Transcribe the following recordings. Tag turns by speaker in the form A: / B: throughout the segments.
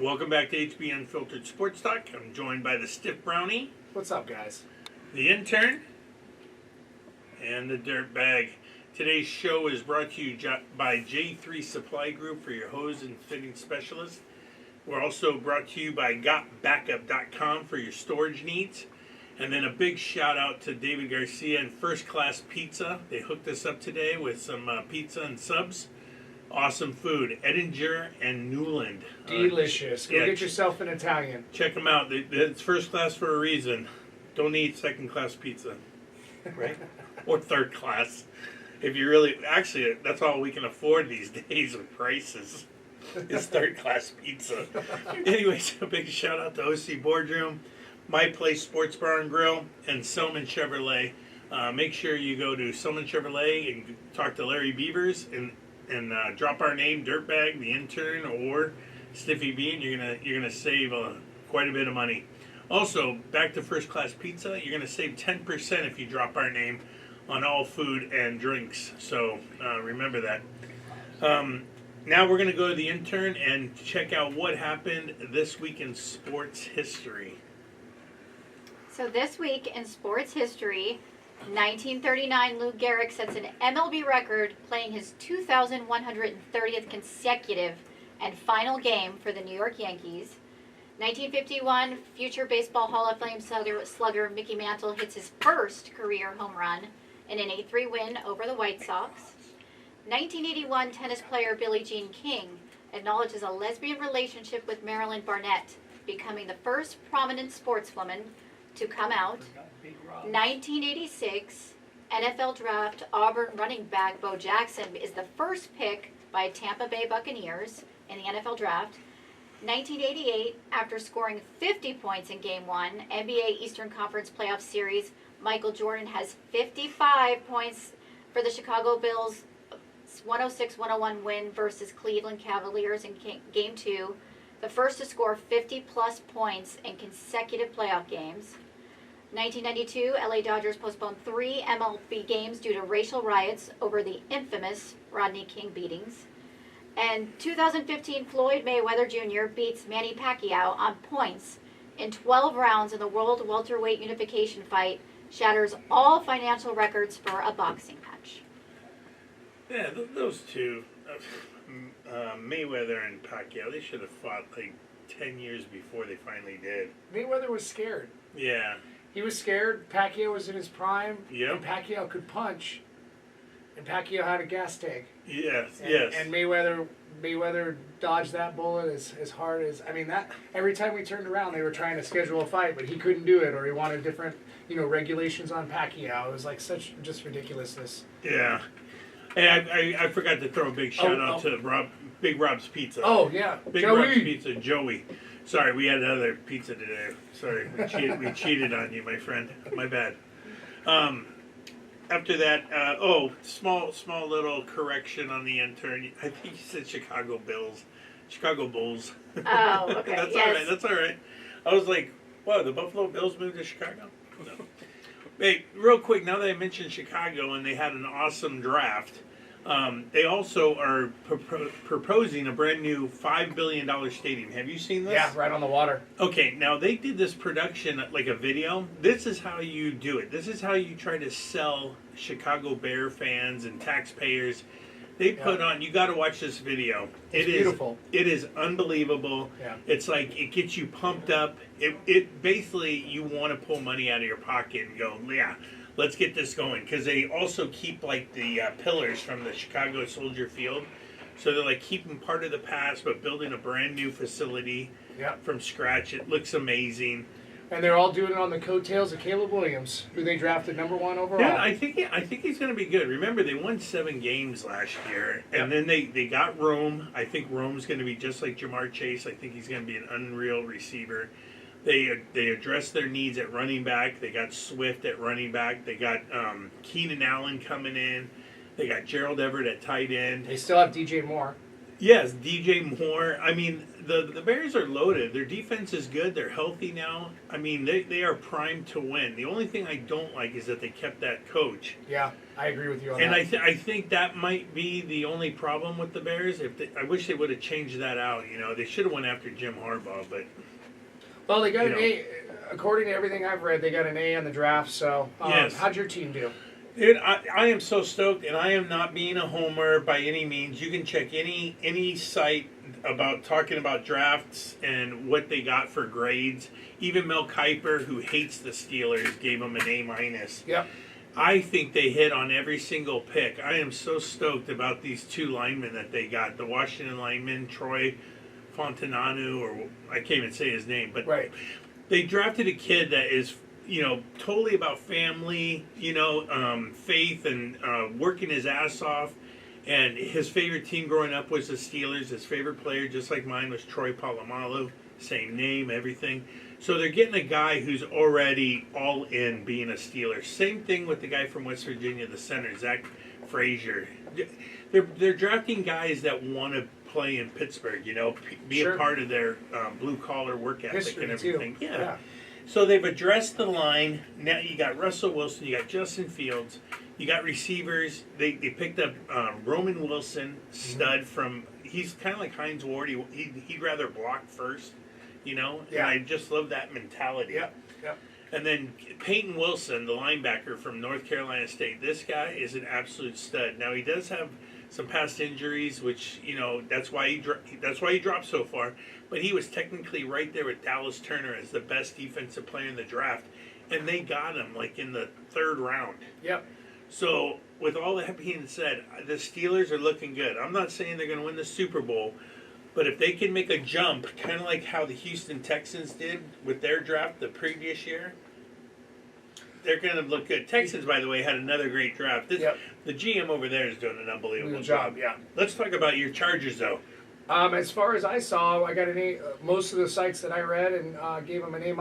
A: Welcome back to HB Unfiltered Sports Talk. I'm joined by the Stiff Brownie,
B: What's up, guys?
A: the Intern, and the Dirtbag. Today's show is brought to you by J3 Supply Group for your hose and fitting specialist. We're also brought to you by GotBackup.com for your storage needs. And then a big shout out to David Garcia and First Class Pizza. They hooked us up today with some pizza and subs. Awesome food. Edinger and Newland.
B: Delicious. Go get yourself an Italian.
A: Check them out. It's first class for a reason. Don't eat second class pizza. Right? Or third class. If you really... Actually, that's all we can afford these days with prices. Is third class pizza. Anyways, a big shout out to OC Boardroom, My Place Sports Bar and Grill, and Selman Chevrolet. Make sure you go to Selman Chevrolet and talk to Larry Beavers and drop our name, Dirtbag, the Intern, or Stiffy B, and you're gonna save quite a bit of money. Also, back to First Class Pizza, you're gonna save 10% if you drop our name on all food and drinks. So remember that. Now we're gonna go to the Intern and check out what happened this week in sports history.
C: So this week in sports history, 1939, Lou Gehrig sets an MLB record playing his 2,130th consecutive and final game for the New York Yankees. 1951, future Baseball Hall of Fame slugger Mickey Mantle hits his first career home run in an 8-3 win over the White Sox. 1981, tennis player Billie Jean King acknowledges a lesbian relationship with Marilyn Barnett, becoming the first prominent sportswoman to come out. 1986, NFL draft Auburn running back Bo Jackson is the first pick by Tampa Bay Buccaneers in the NFL draft. 1988, after scoring 50 points in Game 1, NBA Eastern Conference Playoff Series, Michael Jordan has 55 points for the Chicago Bulls' 106-101 win versus Cleveland Cavaliers in Game 2, the first to score 50-plus points in consecutive playoff games. 1992, LA Dodgers postponed 3 MLB games due to racial riots over the infamous Rodney King beatings. And 2015, Floyd Mayweather Jr. beats Manny Pacquiao on points in 12 rounds in the World Welterweight Unification fight, shatters all financial records for a boxing match.
A: Yeah, those two, Mayweather and Pacquiao, they should have fought like 10 years before they finally did.
B: Mayweather was scared.
A: Yeah.
B: He was scared. Pacquiao was in his prime.
A: Yep.
B: And Pacquiao could punch. And Pacquiao had a gas tank.
A: Yes,
B: And,
A: yes.
B: And Mayweather dodged that bullet as hard as... I mean, that every time we turned around, they were trying to schedule a fight, but he couldn't do it, or he wanted different, regulations on Pacquiao. It was like such just ridiculousness.
A: Yeah. Hey, I forgot to throw a big shout out to Big Rob's Pizza.
B: Oh, yeah.
A: Big
B: Joey.
A: Rob's Pizza, Joey. Sorry, we had another pizza today. Sorry, we cheated on you, my friend. My bad. After that, small little correction on the Intern. I think you said Chicago Bulls.
C: Oh, okay.
A: That's
C: yes.
A: all right. That's all right. I was like, wow, the Buffalo Bills moved to Chicago? No. Hey, real quick, now that I mentioned Chicago and they had an awesome draft, they also are proposing a brand new $5 billion stadium. Have you seen this?
B: Yeah, right on the water.
A: Okay, now they did this production like a video. This is how you do it. This is how you try to sell Chicago Bear fans and taxpayers. They put on, you got to watch this video.
B: It's beautiful.
A: It is unbelievable.
B: Yeah.
A: It's like, it gets you pumped up. It basically, you want to pull money out of your pocket and go, yeah, let's get this going. Because they also keep like the pillars from the Chicago Soldier Field. So they're like keeping part of the past, but building a brand new facility from scratch. It looks amazing.
B: And they're all doing it on the coattails of Caleb Williams, who they drafted #1 overall.
A: Yeah, I think he's going to be good. Remember, they won 7 games last year, and then they got Rome. I think Rome's going to be just like Jamar Chase. I think he's going to be an unreal receiver. They addressed their needs at running back. They got Swift at running back. They got Keenan Allen coming in. They got Gerald Everett at tight end.
B: They still have DJ Moore.
A: Yes, DJ Moore. I mean, the Bears are loaded. Their defense is good. They're healthy now. I mean, they are primed to win. The only thing I don't like is that they kept that coach.
B: Yeah, I agree with you on
A: And
B: that.
A: I think that might be the only problem with the Bears. I wish they would have changed that out. They should have went after Jim Harbaugh, but
B: Well, they got
A: you
B: an
A: know.
B: A. According to everything I've read, they got an A on the draft. So,
A: Yes.
B: how'd your team do?
A: dude, I am so stoked, and I am not being a homer by any means. You can check any site about talking about drafts and what they got for grades. Even Mel Kiper, who hates the Steelers, gave them an A-.
B: Yep.
A: I think they hit on every single pick. I am so stoked about these two linemen that they got. The Washington lineman, Troy Fontananu, or I can't even say his name, but
B: Right.
A: they drafted a kid that is, totally about family, faith and working his ass off. And his favorite team growing up was the Steelers. His favorite player, just like mine, was Troy Polamalu. Same name, everything. So they're getting a guy who's already all in being a Steeler. Same thing with the guy from West Virginia, the center, Zach Frazier. They're drafting guys that want to play in Pittsburgh, be
B: Sure.
A: a part of their blue-collar work ethic
B: History,
A: and everything.
B: too.
A: Yeah. So they've addressed the line. Now you got Russell Wilson, you got Justin Fields, you got receivers. They picked up Roman Wilson, stud from. He's kind of like Hines Ward. He'd rather block first,
B: Yeah.
A: And I just love that mentality.
B: Yep. Yep.
A: And then Peyton Wilson, the linebacker from North Carolina State. This guy is an absolute stud. Now he does have some past injuries, which that's why he dropped so far. But he was technically right there with Dallas Turner as the best defensive player in the draft, and they got him like in the 3rd round.
B: Yep.
A: So with all that being said, the Steelers are looking good. I'm not saying they're going to win the Super Bowl, but if they can make a jump, kind of like how the Houston Texans did with their draft the previous year, they're going to look good. Texans, by the way, had another great draft.
B: Yep.
A: The GM over there is doing an unbelievable
B: Good job. Yeah.
A: Let's talk about your Chargers, though.
B: As far as I saw, I got an A. Most of the sites that I read and gave them an A-.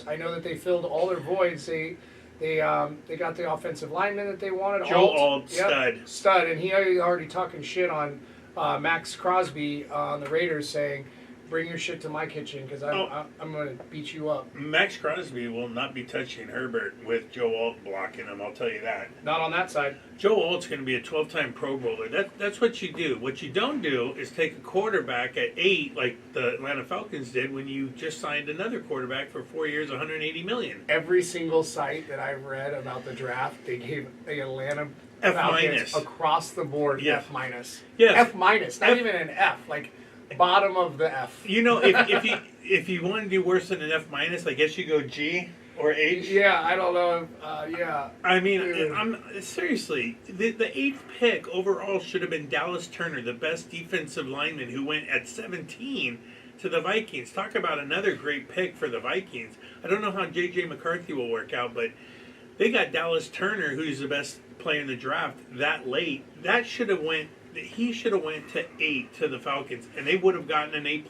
B: I know that they filled all their voids. They got the offensive lineman that they wanted.
A: Joe Alt,
B: Yep, stud, and he already talking shit on Max Crosby on the Raiders, saying, "Bring your shit to my kitchen because I'm going to beat you up."
A: Max Crosby will not be touching Herbert with Joe Alt blocking him, I'll tell you that.
B: Not on that side.
A: Joe Alt's going to be a 12-time Pro Bowler. That's what you do. What you don't do is take a quarterback at 8 like the Atlanta Falcons did when you just signed another quarterback for 4 years, $180 million.
B: Every single site that I've read about the draft, they gave the Atlanta
A: F
B: Falcons
A: minus.
B: across the board
A: Yeah.
B: F minus.
A: Yes.
B: F minus, not
A: F-
B: even an F, like bottom of the F.
A: If you want to do worse than an F minus, I guess you go G or H.
B: Yeah, I don't know. Yeah.
A: I mean,
B: Yeah.
A: I'm seriously, the 8th pick overall should have been Dallas Turner, the best defensive lineman who went at 17 to the Vikings. Talk about another great pick for the Vikings. I don't know how J.J. McCarthy will work out, but they got Dallas Turner, who's the best player in the draft, that late. He should have went to 8 to the Falcons, and they would have gotten an A+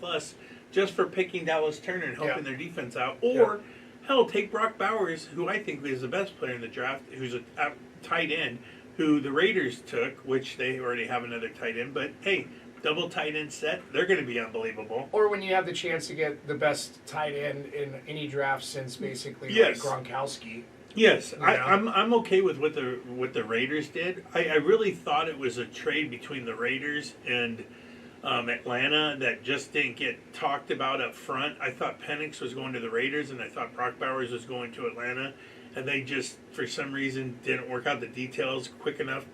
A: just for picking Dallas Turner and helping their defense out. Or, hell, take Brock Bowers, who I think is the best player in the draft, who's a tight end, who the Raiders took, which they already have another tight end. But, hey, double tight end set, they're going to be unbelievable.
B: Or when you have the chance to get the best tight end in any draft since basically
A: Yes.
B: like Gronkowski.
A: Yes,
B: Yeah.
A: I'm okay with what the Raiders did. I really thought it was a trade between the Raiders and Atlanta that just didn't get talked about up front. I thought Penix was going to the Raiders, and I thought Brock Bowers was going to Atlanta, and they just for some reason didn't work out the details quick enough.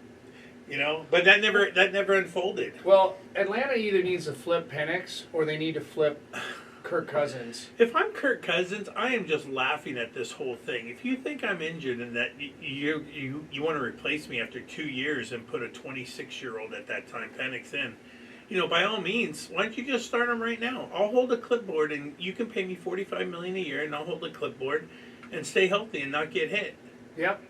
A: But that never unfolded.
B: Well, Atlanta either needs to flip Penix or they need to flip Kirk Cousins.
A: If I'm Kirk Cousins, I am just laughing at this whole thing. If you think I'm injured and that you want to replace me after 2 years and put a 26-year-old at that time, Penix in, by all means, why don't you just start him right now? I'll hold a clipboard and you can pay me $45 million a year, and I'll hold a clipboard and stay healthy and not get hit.
B: Yep.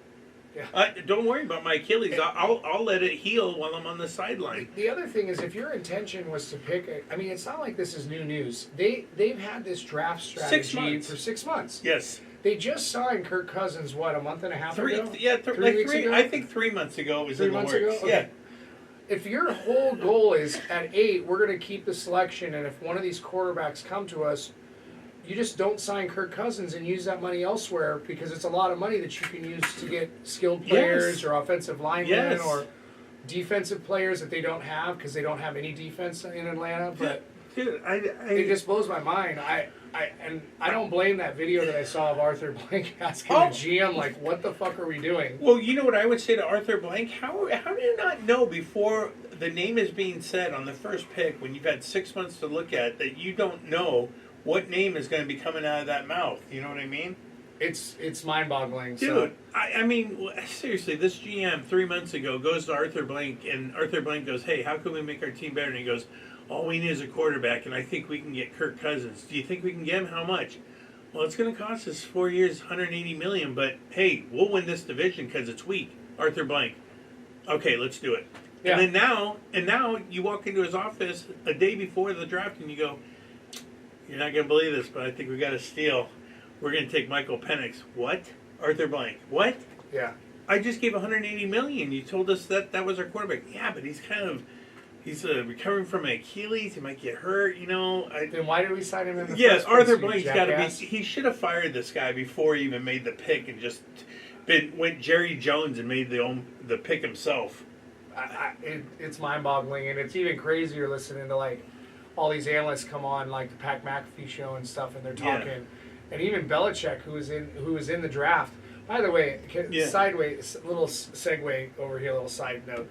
A: Don't worry about my Achilles. I'll let it heal while I'm on the sideline.
B: The other thing is, if your intention was to pick, it's not like this is new news. They've had this draft strategy for 6 months.
A: Yes.
B: They just signed Kirk Cousins, what, a month and a half ago?
A: 3 weeks ago? I think 3 months ago it was
B: 3
A: in the
B: months
A: works.
B: ago? Okay. if your whole goal is at 8, we're going to keep the selection, and if one of these quarterbacks come to us, you just don't sign Kirk Cousins and use that money elsewhere, because it's a lot of money that you can use to get skilled players or offensive linemen or defensive players that they don't have because they don't have any defense in Atlanta. But
A: dude,
B: it just blows my mind. I don't blame that video that I saw of Arthur Blank asking the GM, like, what the fuck are we doing?
A: Well, you know what I would say to Arthur Blank? How do you not know before the name is being said on the first pick, when you've had 6 months to look at, that you don't know what name is going to be coming out of that mouth? You know what I mean?
B: It's mind-boggling.
A: Dude, I mean, seriously, this GM 3 months ago goes to Arthur Blank, and Arthur Blank goes, hey, how can we make our team better? And he goes, all we need is a quarterback, and I think we can get Kirk Cousins. Do you think we can get him? How much? Well, it's going to cost us 4 years, $180 million, but hey, we'll win this division because it's weak. Arthur Blank. Okay, let's do it.
B: Yeah.
A: And then now you walk into his office a day before the draft and you go, you're not going to believe this, but I think we got a steal. We're going to take Michael Penix. What? Arthur Blank. What?
B: Yeah.
A: I just gave $180 million. You told us that was our quarterback. Yeah, but he's recovering from an Achilles. He might get hurt. You know.
B: Then why did we sign him in the
A: Yes,
B: first place,
A: Arthur
B: you
A: Blank's got to be.
B: jackass?
A: He should have fired this guy before he even made the pick and just went Jerry Jones and made the pick himself.
B: It's mind-boggling, and it's even crazier listening to like all these analysts come on like the Pat McAfee show and stuff, and they're talking, and even Belichick, who was in the draft. By the way, sideways, little segue over here, little side note.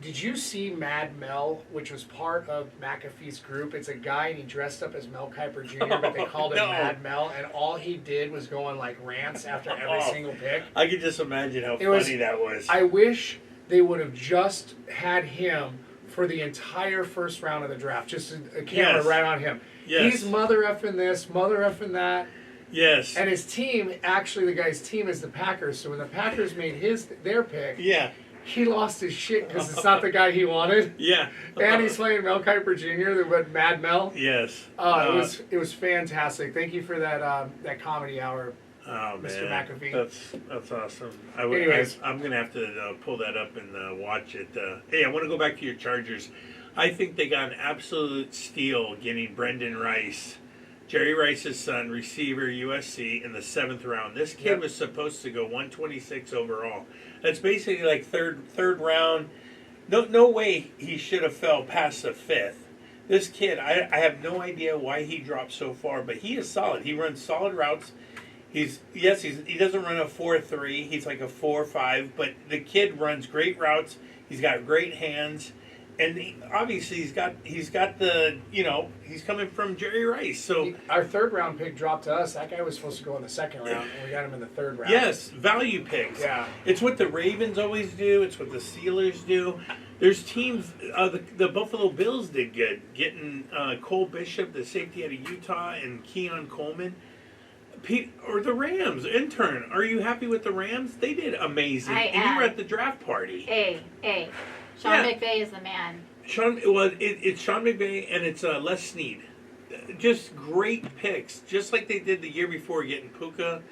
B: Did you see Mad Mel, which was part of McAfee's group? It's a guy, and he dressed up as Mel Kiper Jr., but they called him Mad Mel, and all he did was go on like rants after every single pick.
A: I could just imagine how funny that was.
B: I wish they would have just had him for the entire first round of the draft, just a camera right on him.
A: Yes.
B: He's mother effing this, mother effing that.
A: Yes.
B: And his team, actually, the guy's team is the Packers. So when the Packers made their pick, he lost his shit because it's not the guy he wanted.
A: Yeah.
B: And he's playing Mel Kiper Jr., the Mad Mel.
A: Yes.
B: It was fantastic. Thank you for that comedy hour,
A: Oh,
B: Mr.
A: man.
B: McAfee.
A: That's awesome.
B: Anyways.
A: I'm going to have to pull that up and watch it. Hey, I want to go back to your Chargers. I think they got an absolute steal getting Brendan Rice, Jerry Rice's son, receiver, USC, in the 7th round. This kid was supposed to go 126 overall. That's basically like third round. No way he should have fell past the 5th. This kid, I have no idea why he dropped so far, but he is solid. He runs solid routes. He doesn't run a 4.3. He's like a 4.5, but the kid runs great routes. He's got great hands. And obviously he's got the, he's coming from Jerry Rice. So
B: our 3rd round pick dropped to us. That guy was supposed to go in the 2nd round, and we got him in the 3rd round.
A: Yes, value picks.
B: Yeah.
A: It's what the Ravens always do. It's what the Steelers do. There's teams, the Buffalo Bills did good, getting Cole Bishop, the safety out of Utah, and Keon Coleman. Or the Rams, intern. Are you happy with the Rams? They did amazing. And you were at the draft party.
C: Sean McVay is the man.
A: It's Sean McVay and it's Les Snead. Just great picks. Just like they did the year before getting Puka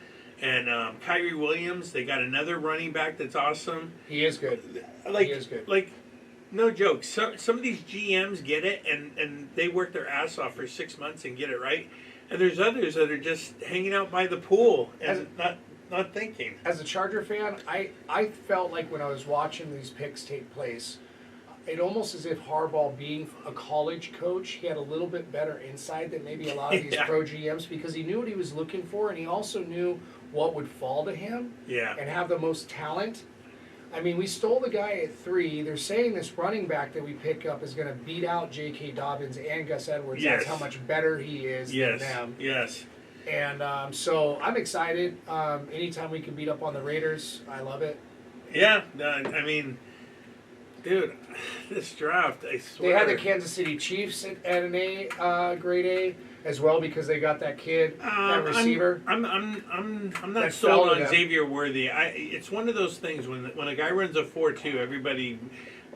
A: and Kyrie Williams. They got another running back that's awesome.
B: He is good.
A: He
B: is good.
A: Like, no joke. Some of these GMs get it and they work their ass off for 6 months and get it right. And there's others that are just hanging out by the pool and not thinking.
B: As a Charger fan, I felt like when I was watching these picks take place, it almost as if Harbaugh, being a college coach, he had a little bit better insight than maybe a lot of these pro GMs, because he knew what he was looking for, and he also knew what would fall to him and have the most talent. I mean, we stole the guy at 3. They're saying this running back that we pick up is going to beat out J.K. Dobbins and Gus Edwards.
A: Yes.
B: That's how much better he is than them.
A: Yes.
B: And so I'm excited. Anytime we can beat up on the Raiders, I love it.
A: Yeah, I mean, dude, this draft, I swear.
B: They had the Kansas City Chiefs at an grade A as well, because they got that kid, that receiver.
A: I'm not sold on Xavier Worthy. It's one of those things when a guy runs a 4.2, everybody,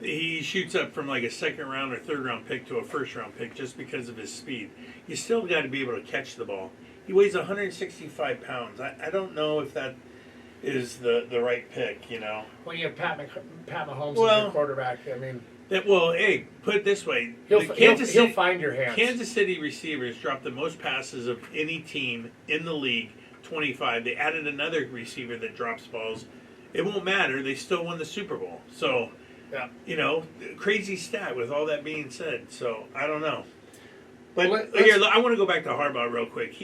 A: he shoots up from like a 2nd round or 3rd round pick to a 1st round pick just because of his speed. You still got to be able to catch the ball. He weighs 165 pounds. I don't know if that. is the right pick. You know.
B: When you have Pat Mahomes as
A: Well-
B: your quarterback, I mean,
A: Well, hey, put it this way:
B: he'll,
A: the
B: he'll find your hands.
A: Kansas City receivers dropped the most passes of any team in the league, 25. They added another receiver that drops balls. It won't matter. They still won the Super Bowl. So,
B: Yeah.
A: you know, crazy stat with all that being said. So, I don't know. But
B: Let's-
A: here, I want to go back to Harbaugh real quick.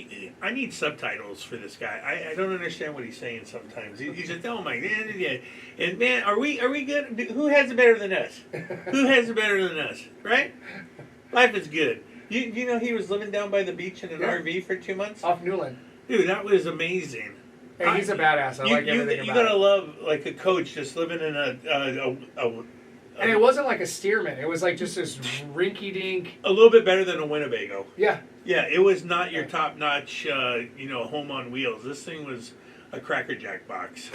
A: I need subtitles for this guy. I don't understand what he's saying sometimes. He's just, oh my, yeah. And man, are we good? Who has it better than us? Who has it better than us? Right? Life is good. You know he was living down by the beach in an
B: Yeah.
A: RV for 2 months?
B: Off Newland.
A: Dude, that was amazing.
B: Hey, he's a badass. I like everything
A: you
B: about
A: gotta
B: it.
A: love like a coach just living in
B: And it wasn't like a Stearman. It was like just this rinky-dink.
A: a little bit better than a Winnebago.
B: Yeah.
A: Yeah, it was not your top-notch, home on wheels. This thing was a Cracker Jack box.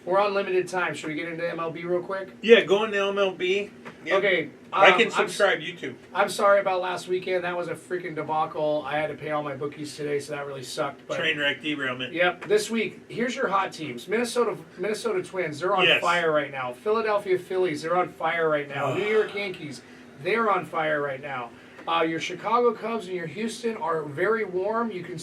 B: We're on limited time. Should we get into MLB real quick?
A: Yeah, going to MLB. Yeah.
B: Okay.
A: Like and subscribe, YouTube.
B: I'm sorry about last weekend. That was a freaking debacle. I had to pay all my bookies today, so that really sucked. But
A: Train wreck derailment.
B: Yep. This week, here's your hot teams. Minnesota Twins, they're on
A: Yes.
B: fire right now. Philadelphia Phillies, they're on fire right now. New York Yankees, they're on fire right now. Your Chicago Cubs and your Houston are very warm. You're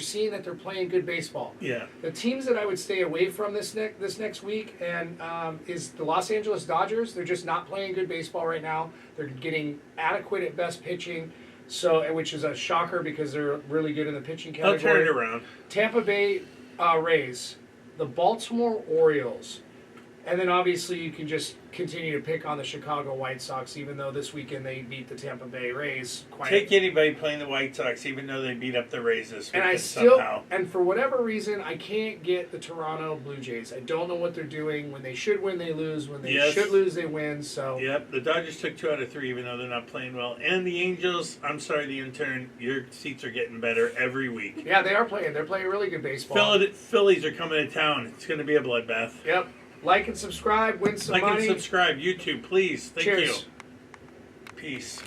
B: seeing that they're playing good baseball.
A: Yeah.
B: The teams that I would stay away from this next week is the Los Angeles Dodgers. They're just not playing good baseball right now. They're getting adequate at best pitching, which is a shocker because they're really good in the pitching
A: I'll
B: category.
A: turn it around.
B: Tampa Bay Rays, the Baltimore Orioles, and then obviously you can just continue to pick on the Chicago White Sox, even though this weekend they beat the Tampa Bay Rays quite.
A: Take anybody playing the White Sox, even though they beat up the Rays this
B: And
A: weekend
B: I still,
A: somehow.
B: and for whatever reason, I can't get the Toronto Blue Jays. I don't know what they're doing. When they should win, they lose. When they
A: Yes.
B: should lose, they win. So
A: Yep, the Dodgers took 2 out of 3, even though they're not playing well. And the Angels, I'm sorry, the intern, your seats are getting better every week.
B: yeah, they are playing. They're playing really good baseball.
A: Phillies are coming to town. It's going to be a bloodbath.
B: Yep. Like and subscribe. Win some
A: Like
B: money.
A: and subscribe. YouTube, please. Thank
B: Cheers.
A: you. Peace.